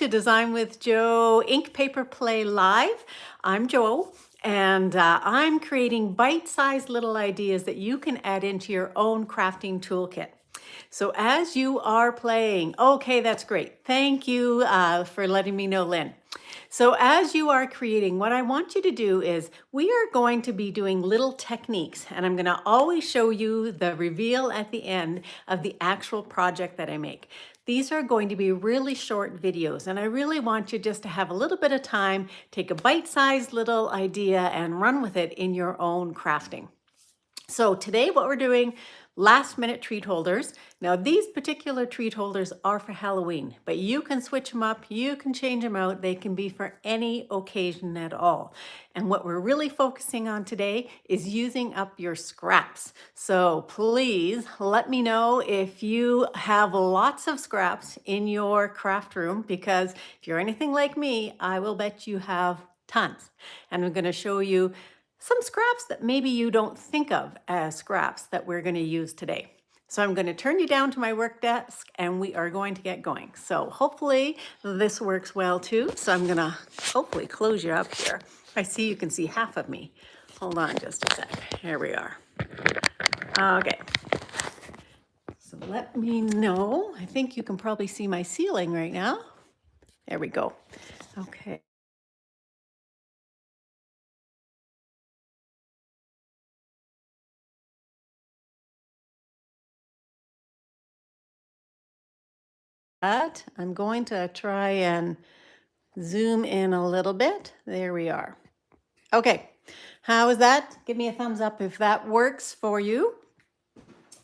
to Design with Jo Ink Paper Play Live. I'm Jo, and I'm creating bite-sized little ideas that you can add into your own crafting toolkit. So as you are playing, okay, that's great. Thank you for letting me know, Lynn. So as you are creating, what I want you to do is we are going to be doing little techniques, and I'm going to always show you the reveal at the end of the actual project that I make. These are going to be really short videos, and I really want you just to have a little bit of time, take a bite-sized little idea and run with it in your own crafting. So today what we're doing, last minute treat holders. Now these particular treat holders are for Halloween, but you can switch them up, you can change them out. They can be for any occasion at all. And what we're really focusing on today is using up your scraps. So please let me know if you have lots of scraps in your craft room, because if you're anything like me, I will bet you have tons. And I'm going to show you some scraps that maybe you don't think of as scraps that we're going to use today. So I'm going to turn you down to my work desk and we are going to get going. So hopefully this works well too. So I'm going to hopefully close you up here. I see you can see half of me. Hold on just a sec. Here we are. Okay. So let me know. I think you can probably see my ceiling right now. There we go. Okay. I'm going to try and zoom in a little bit. There we are. Okay, how is that? Give me a thumbs up if that works for you.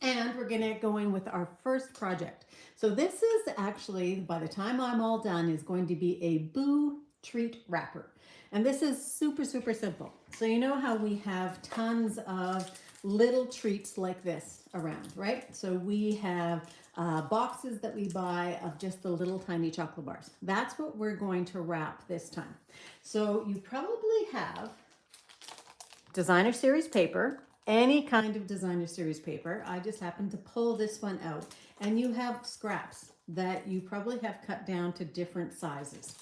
And we're gonna get going with our first project. So this is actually, by the time I'm all done, is going to be a Boo treat wrapper. And this is super, super simple. So you know how we have tons of little treats like this around, right? So we have boxes that we buy of just the little tiny chocolate bars. That's what we're going to wrap this time. So you probably have designer series paper, any kind of designer series paper. I just happened to pull this one out, and you have scraps that you probably have cut down to different sizes.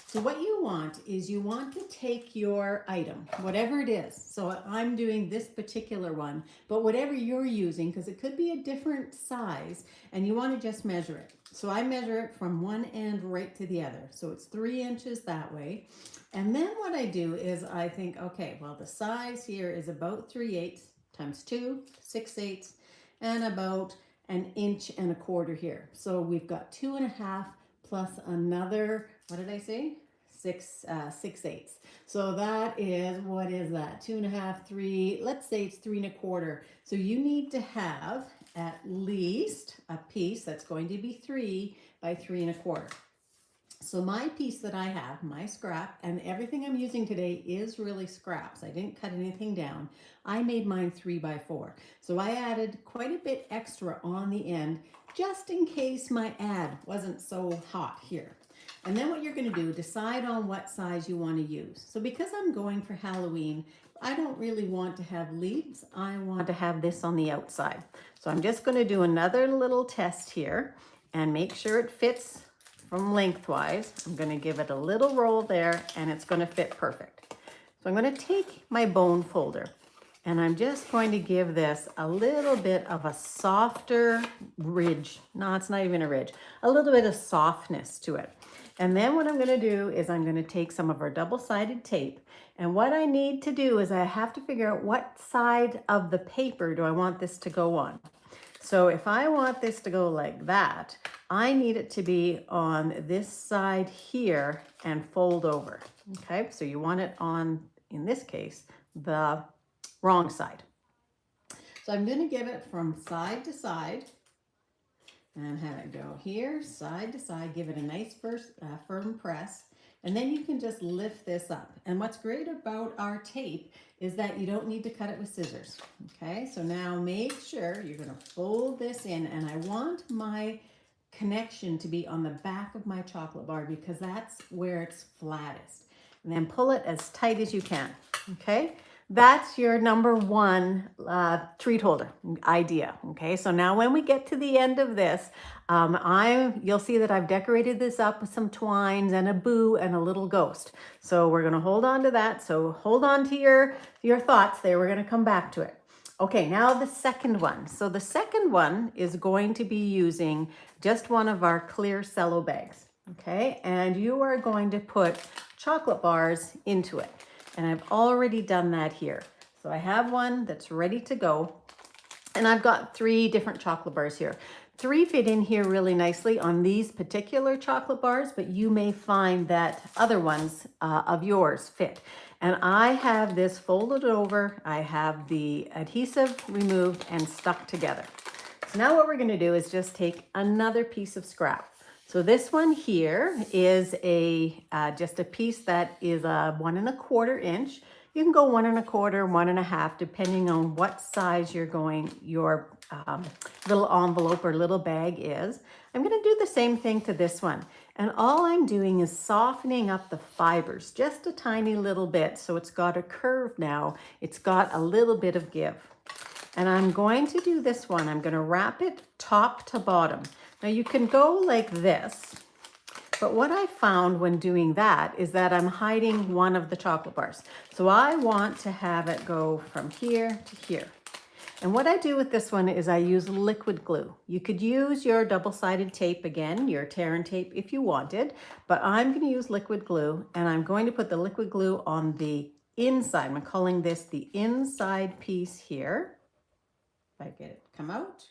So what you want is you want to take your item, whatever it is. So I'm doing this particular one, but whatever you're using, because it could be a different size, and you want to just measure it. So I measure it from one end right to the other. So it's 3 inches that way. And then what I do is I think, okay, well, the size here is about 3/8 times 2, 6/8, and about 1.25 inches here. So we've got 2.5 plus another, what did I say? 6/8. So that is, what is that? 2.5, 3, let's say it's 3.25. So you need to have at least a piece that's going to be 3 by 3.25. So my piece that I have, my scrap, and everything I'm using today is really scraps. I didn't cut anything down. I made mine 3 by 4. So I added quite a bit extra on the end, just in case my ad wasn't so hot here. And then what you're going to do, decide on what size you want to use. So because I'm going for Halloween, I don't really want to have leaves. I want to have this on the outside. So I'm just going to do another little test here and make sure it fits from lengthwise. I'm going to give it a little roll there, and it's going to fit perfect. So I'm going to take my bone folder, and I'm just going to give this a little bit of a softer ridge. No, it's not even a ridge. A little bit of softness to it. And then what I'm going to do is I'm going to take some of our double-sided tape, and what I need to do is I have to figure out what side of the paper do I want this to go on. So if I want this to go like that, I need it to be on this side here and fold over. Okay, so you want it on, in this case, the wrong side. So I'm going to give it from side to side and have it go here, side to side. Give it a nice firm press. And then you can just lift this up. And what's great about our tape is that you don't need to cut it with scissors. Okay, so now make sure you're going to fold this in, and I want my connection to be on the back of my chocolate bar because that's where it's flattest. And then pull it as tight as you can. Okay, that's your number one treat holder idea. Okay, so now when we get to the end of this, you'll see that I've decorated this up with some twines and a boo and a little ghost. So we're gonna hold on to that. So hold on to your thoughts there. We're gonna come back to it. Okay, now the second one. So the second one is going to be using just one of our clear cello bags. Okay, and you are going to put chocolate bars into it. And I've already done that here. So I have one that's ready to go. And I've got 3 different chocolate bars here. 3 fit in here really nicely on these particular chocolate bars, but you may find that other ones of yours fit. And I have this folded over. I have the adhesive removed and stuck together. So now what we're going to do is just take another piece of scrap. So this one here is just a piece that is a 1 1/4 inch. You can go 1 1/4, 1 1/2, depending on what size your little envelope or little bag is. I'm going to do the same thing to this one. And all I'm doing is softening up the fibers just a tiny little bit. So it's got a curve now. It's got a little bit of give. And I'm going to do this one. I'm going to wrap it top to bottom. Now you can go like this, but what I found when doing that is that I'm hiding one of the chocolate bars. So I want to have it go from here to here. And what I do with this one is I use liquid glue. You could use your double-sided tape again, your tear and tape if you wanted, but I'm going to use liquid glue, and I'm going to put the liquid glue on the inside. I'm calling this the inside piece here. If I get it to come out.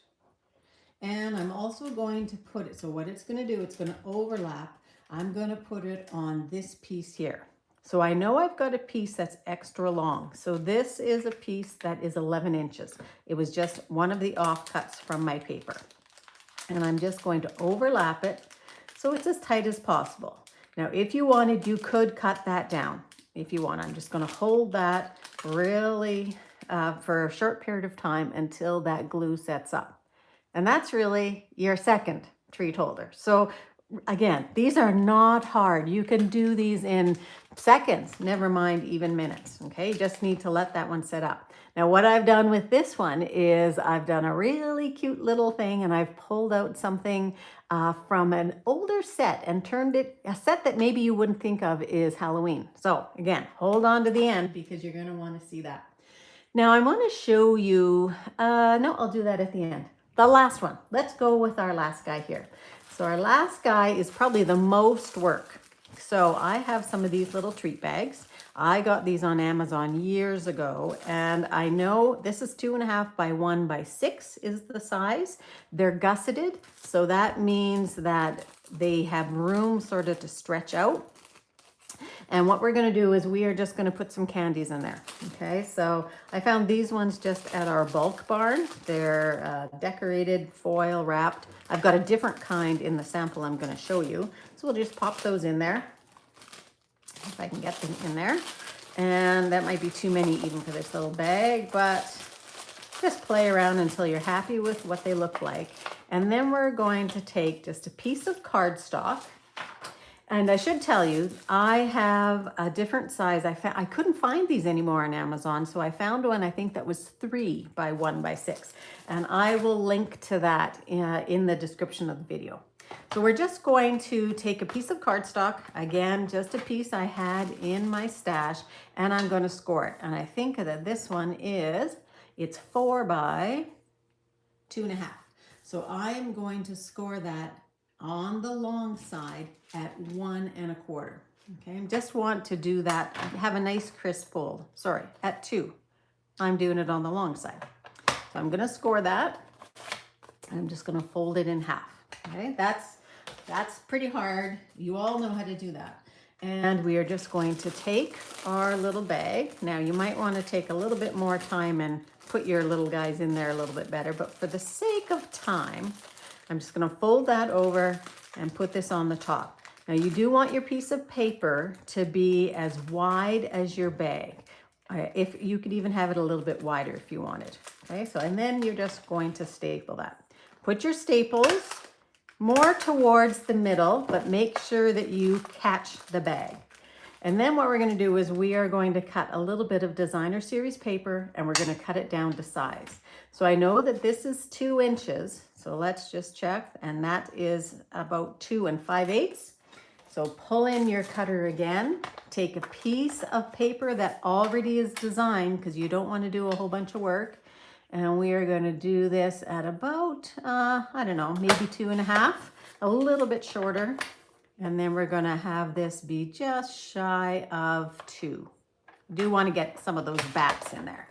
And I'm also going to put it, so what it's going to do, it's going to overlap. I'm going to put it on this piece here. So I know I've got a piece that's extra long. So this is a piece that is 11 inches. It was just one of the offcuts from my paper. And I'm just going to overlap it so it's as tight as possible. Now, if you wanted, you could cut that down if you want. I'm just going to hold that really for a short period of time until that glue sets up. And that's really your second treat holder. So again, these are not hard. You can do these in seconds, never mind even minutes. Okay, you just need to let that one set up. Now what I've done with this one is I've done a really cute little thing, and I've pulled out something from an older set and turned it, a set that maybe you wouldn't think of is Halloween. So again, hold on to the end because you're going to want to see that. Now I want to show you, no, I'll do that at the end. The last one. Let's go with our last guy here. So our last guy is probably the most work. So I have some of these little treat bags. I got these on Amazon years ago, and I know this is 2.5 by 1 by 6 is the size. They're gusseted, so that means that they have room sort of to stretch out. And what we're going to do is we are just going to put some candies in there. Okay, so I found these ones just at our bulk barn. They're decorated, foil wrapped. I've got a different kind in the sample I'm going to show you. So we'll just pop those in there, if I can get them in there. And that might be too many even for this little bag, but just play around until you're happy with what they look like. And then we're going to take just a piece of cardstock. And I should tell you, I have a different size. I couldn't find these anymore on Amazon, so I found one, I think that was 3 by 1 by 6. And I will link to that in the description of the video. So we're just going to take a piece of cardstock, again, just a piece I had in my stash, and I'm going to score it. And I think that this one it's 4 by 2.5. So I'm going to score that on the long side at 1 1/4. Okay, I just want to do that, have a nice crisp fold. Sorry, at 2. I'm doing it on the long side. So I'm going to score that. I'm just going to fold it in half. Okay, that's pretty hard. You all know how to do that. And we are just going to take our little bag. Now you might want to take a little bit more time and put your little guys in there a little bit better, but for the sake of time, I'm just going to fold that over and put this on the top. Now you do want your piece of paper to be as wide as your bag. If you could even have it a little bit wider if you wanted. Okay, so and then you're just going to staple that. Put your staples more towards the middle, but make sure that you catch the bag. And then what we're going to do is we are going to cut a little bit of designer series paper and we're going to cut it down to size. So I know that this is 2 inches. So let's just check. And that is about 2 5/8. So pull in your cutter again, take a piece of paper that already is designed because you don't want to do a whole bunch of work. And we are going to do this at about, I don't know, maybe 2.5, a little bit shorter. And then we're going to have this be just shy of 2. Do want to get some of those backs in there.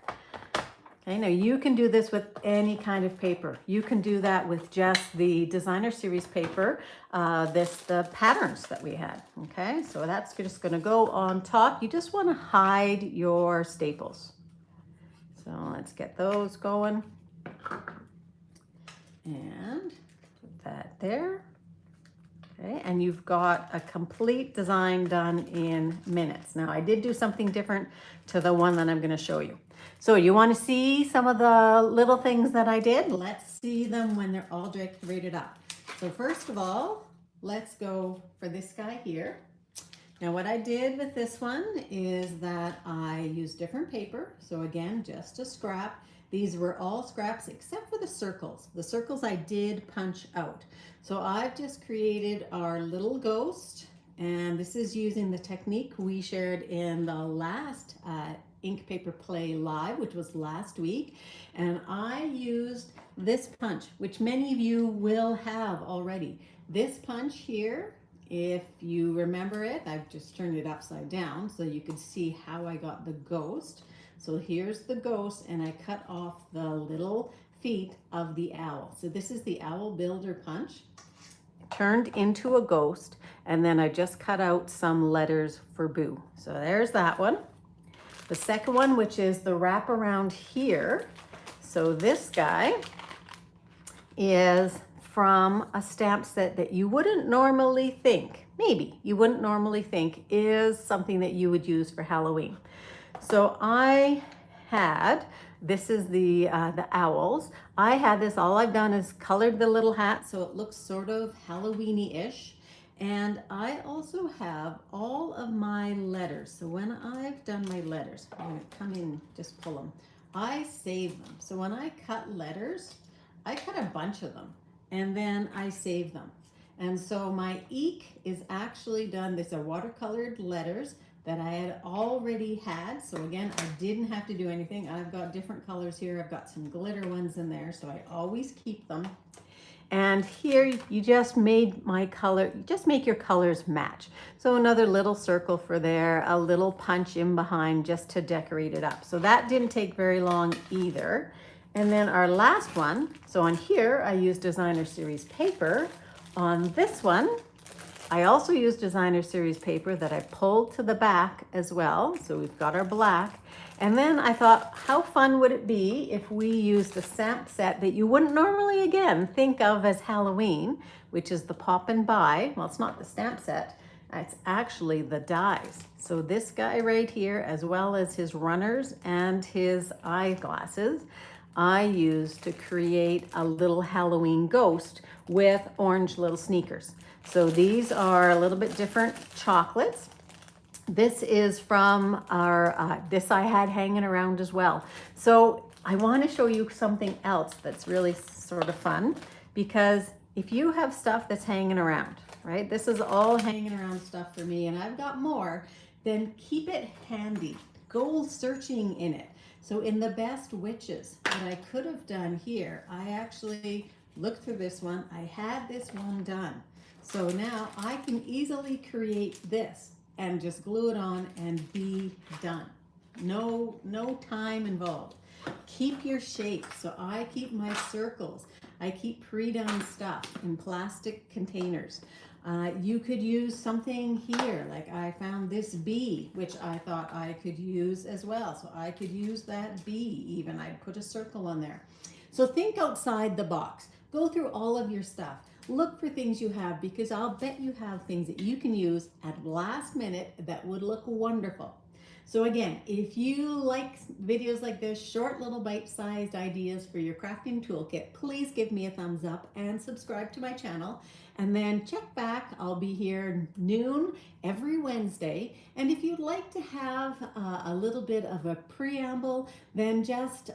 Okay, now you can do this with any kind of paper. You can do that with just the designer series paper, the patterns that we had. Okay, so that's just going to go on top. You just want to hide your staples. So let's get those going. And put that there. Okay, and you've got a complete design done in minutes. Now I did do something different to the one that I'm going to show you. So you want to see some of the little things that I did? Let's see them when they're all decorated up. So first of all, let's go for this guy here. Now what I did with this one is that I used different paper. So again, just a scrap. These were all scraps except for the circles. The circles I did punch out. So I've just created our little ghost, and this is using the technique we shared in the last Ink Paper Play Live, which was last week. And I used this punch, which many of you will have already. This punch here, if you remember it, I've just turned it upside down so you could see how I got the ghost. So here's the ghost, and I cut off the little feet of the owl. So this is the owl builder punch, turned into a ghost, and then I just cut out some letters for Boo. So there's that one. The second one, which is the wrap around here. So this guy is from a stamp set that you wouldn't normally think, maybe you wouldn't normally think is something that you would use for Halloween. So I had, this is the owls. I had this, all I've done is colored the little hat so it looks sort of Halloween-y-ish. And I also have all of my letters. So when I've done my letters, I'm gonna come in, just pull them. I save them. So when I cut letters, I cut a bunch of them and then I save them. And so my eek is actually done, these are watercolored letters that I had already had. So again, I didn't have to do anything. I've got different colors here. I've got some glitter ones in there, so I always keep them. And here you just made my color, just make your colors match. So another little circle for there, a little punch in behind just to decorate it up. So that didn't take very long either. And then our last one, so on here, I used designer series paper. On this one, I also used designer series paper that I pulled to the back as well. So we've got our black. And then I thought, how fun would it be if we used a stamp set that you wouldn't normally, again, think of as Halloween, which is the Pop and Buy. Well, it's not the stamp set. It's actually the dies. So this guy right here, as well as his runners and his eyeglasses, I used to create a little Halloween ghost with orange little sneakers. So these are a little bit different chocolates. This is from our, this I had hanging around as well. So I want to show you something else that's really sort of fun, because if you have stuff that's hanging around, right? This is all hanging around stuff for me, and I've got more, then keep it handy. Go searching in it. So in the best witches, what I could have done here, I actually looked through this one. I had this one done. So now I can easily create this and just glue it on and be done. No time involved. Keep your shape. So I keep my circles. I keep pre-done stuff in plastic containers. You could use something here, like I found this bee, which I thought I could use as well. So I could use that bee even. I'd put a circle on there. So think outside the box. Go through all of your stuff. Look for things you have, because I'll bet you have things that you can use at last minute that would look wonderful. So again, if you like videos like this, short little bite-sized ideas for your crafting toolkit, please give me a thumbs up and subscribe to my channel. And then check back. I'll be here noon every Wednesday. And if you'd like to have a little bit of a preamble, then just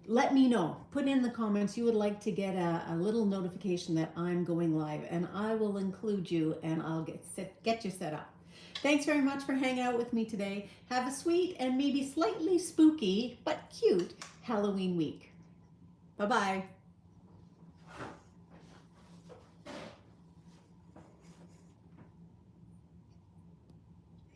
let me know. Put in the comments you would like to get a little notification that I'm going live, and I will include you and I'll get you set up. Thanks very much for hanging out with me today. Have a sweet and maybe slightly spooky but cute Halloween week. Bye-bye.